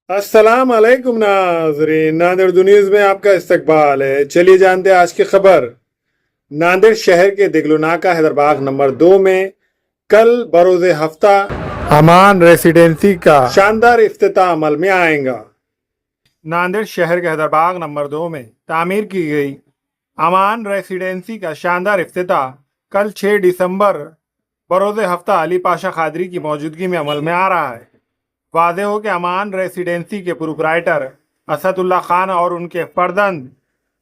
अस्सलाम वालेकुम नाजरीन, नांदेड़ न्यूज़ में आपका इस्तकबाल है। चलिए जानते हैं आज की खबर। नांदेड़ शहर के दिगलुनाका हैदरबाग नंबर 2 में कल बरोज़े हफ्ता अमान रेसिडेंसी का शानदार इफ्तिताह अमल में आएगा। नांदेड़ शहर के हैदरबाग नंबर 2 में तामीर की गई अमान रेसिडेंसी का शानदार इफ्तिताह कल 6 दिसंबर बरोज़े हफ्ता अली पाशा खादरी की मौजूदगी में अमल में आ रहा है। वादे हो कि अमान रेसिडेंसी के प्रोप्राइटर असदुल्ला खान और उनके फर्जंद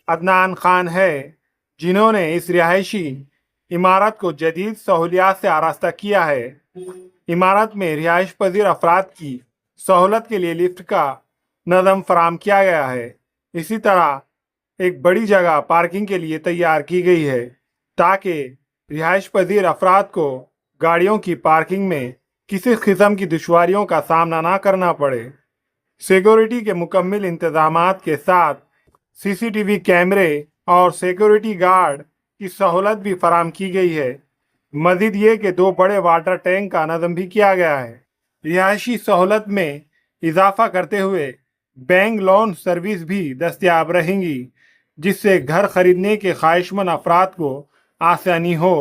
अदनान खान है, जिन्होंने इस रिहायशी इमारत को जदीद सहूलियात से आरास्ता किया है। इमारत में रिहाइश पजीर अफराद की सहूलत के लिए लिफ्ट का नज़म फराम किया गया है। इसी तरह एक बड़ी जगह पार्किंग के लिए तैयार की गई है, ताकि रिहाइश पजीर अफराद को गाड़ियों की पार्किंग में किसी किस्म की दुश्वारियों का सामना ना करना पड़े। सिक्योरिटी के मुकम्मल इंतजामात के साथ सीसीटीवी कैमरे और सिक्योरिटी गार्ड की सहूलत भी फराम की गई है। मजीद ये कि 2 बड़े वाटर टैंक का नज़म भी किया गया है। रिहायशी सहूलत में इजाफा करते हुए बैंक लोन सर्विस भी दस्तयाब रहेंगी, जिससे घर खरीदने के ख्वाहिशमंद अफराद को आसानी हो।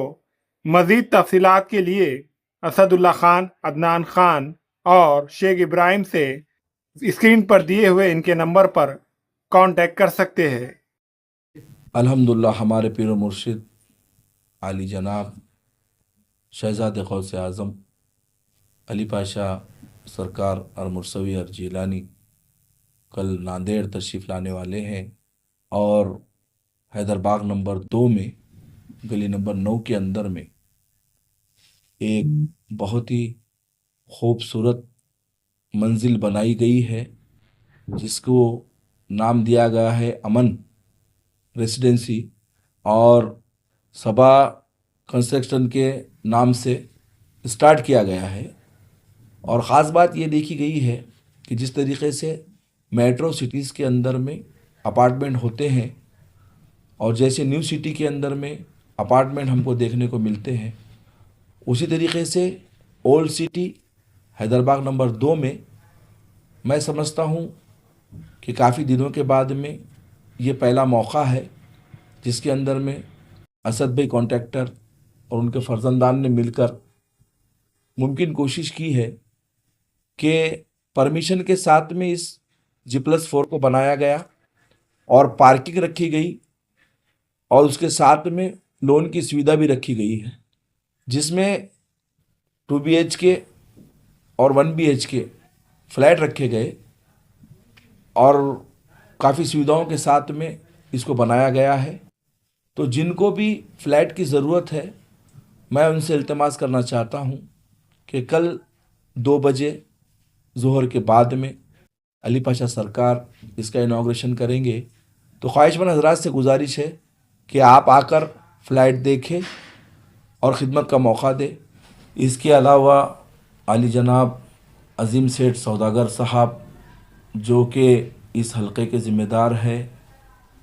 मजीद तफसीलात के लिए असदुल्ला खान, अदनान खान और शेख इब्राहिम से स्क्रीन पर दिए हुए इनके नंबर पर कांटेक्ट कर सकते हैं। अल्हम्दुलिल्लाह हमारे पीर मुर्शिद आली जनाब शहज़ाद गौस आज़म अली पाशा सरकार और मुर्सवी और जीलानी कल नांदेड़ तशरीफ़ लाने वाले हैं और हैदरबाग नंबर 2 में गली नंबर 9 के अंदर में एक बहुत ही खूबसूरत मंजिल बनाई गई है, जिसको नाम दिया गया है अमन रेसिडेंसी और सबा कंस्ट्रक्शन के नाम से स्टार्ट किया गया है। और ख़ास बात ये देखी गई है कि जिस तरीक़े से मेट्रो सिटीज़ के अंदर में अपार्टमेंट होते हैं और जैसे न्यू सिटी के अंदर में अपार्टमेंट हमको देखने को मिलते हैं, उसी तरीक़े से ओल्ड सिटी हैदरबाग नंबर 2 में मैं समझता हूँ कि काफ़ी दिनों के बाद में ये पहला मौका है जिसके अंदर में असद भाई कॉन्ट्रैक्टर और उनके फर्जंदान ने मिलकर मुमकिन कोशिश की है कि परमिशन के साथ में इस G+4 को बनाया गया और पार्किंग रखी गई और उसके साथ में लोन की सुविधा भी रखी गई है, जिसमें 2 BHK और 1 BHK फ्लैट रखे गए और काफ़ी सुविधाओं के साथ में इसको बनाया गया है। तो जिनको भी फ्लैट की ज़रूरत है, मैं उनसे इल्तिमास करना चाहता हूँ कि कल 2 बजे ज़ोहर के बाद में अली पाशा सरकार इसका इनाग्रेशन करेंगे। तो ख्वाहिशमंद हज़रात से गुजारिश है कि आप आकर फ़्लैट देखें और ख़िदमत का मौका दें। इसके अलावा आली जनाब अज़ीम सेठ सौदागर साहब, जो कि इस हलक़े के ज़िम्मेदार है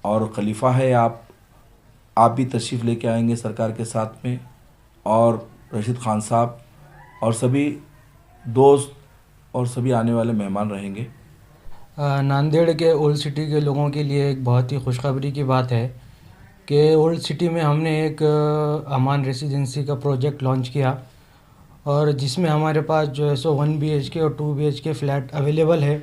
और खलीफा है, आप भी तशरीफ़ लेके आएंगे सरकार के साथ में, और रशीद ख़ान साहब और सभी दोस्त और सभी आने वाले मेहमान रहेंगे। नांदेड़ के ओल्ड सिटी के लोगों के लिए एक बहुत ही खुशखबरी की बात है कि ओल्ड सिटी में हमने एक अमान रेसिडेंसी का प्रोजेक्ट लॉन्च किया, और जिसमें हमारे पास जो है सो 1 BHK और 2 BHK फ़्लैट अवेलेबल है।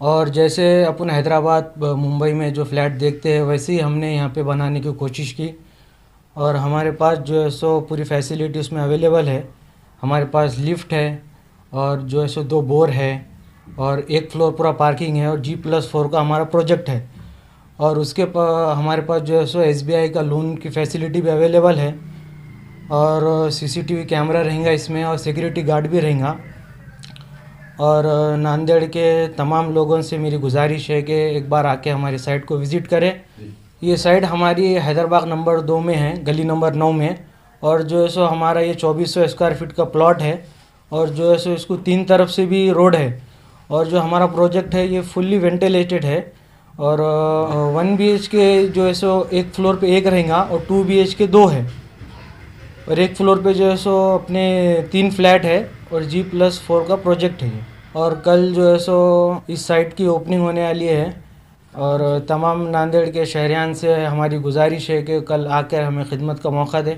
और जैसे अपन हैदराबाद मुंबई में जो फ़्लैट देखते हैं, वैसे ही हमने यहाँ पे बनाने की कोशिश की, और हमारे पास जो है सो पूरी फैसिलिटी उसमें अवेलेबल है। हमारे पास लिफ्ट है और जो है सो 2 बोर है और 1 फ्लोर पूरा पार्किंग है और G+4 का हमारा प्रोजेक्ट है। और उसके हमारे पास जो है सो SBI का लोन की फैसिलिटी भी अवेलेबल है, और CCTV कैमरा रहेगा इसमें और सिक्योरिटी गार्ड भी रहेगा। और नांदेड़ के तमाम लोगों से मेरी गुजारिश है कि एक बार आके हमारी साइट को विज़िट करें। ये साइट हमारी हैदरबाग नंबर 2 में है, गली नंबर 9 में, और जो है सो हमारा ये 2400 स्क्वायर फीट का प्लॉट है, और जो है सो इसको 3 तरफ से भी रोड है, और जो हमारा प्रोजेक्ट है ये फुल्ली वेंटिलेटेड है। और 1 BHK जो है सो 1 फ्लोर पे 1 रहेगा और 2 BHK 2 है, और 1 फ्लोर पे जो है सो अपने 3 फ्लैट है और G+4 का प्रोजेक्ट है। और कल जो है सो इस साइट की ओपनिंग होने वाली है और तमाम नांदेड़ के शहरियान से हमारी गुजारिश है कि कल आकर हमें खिदमत का मौका दें।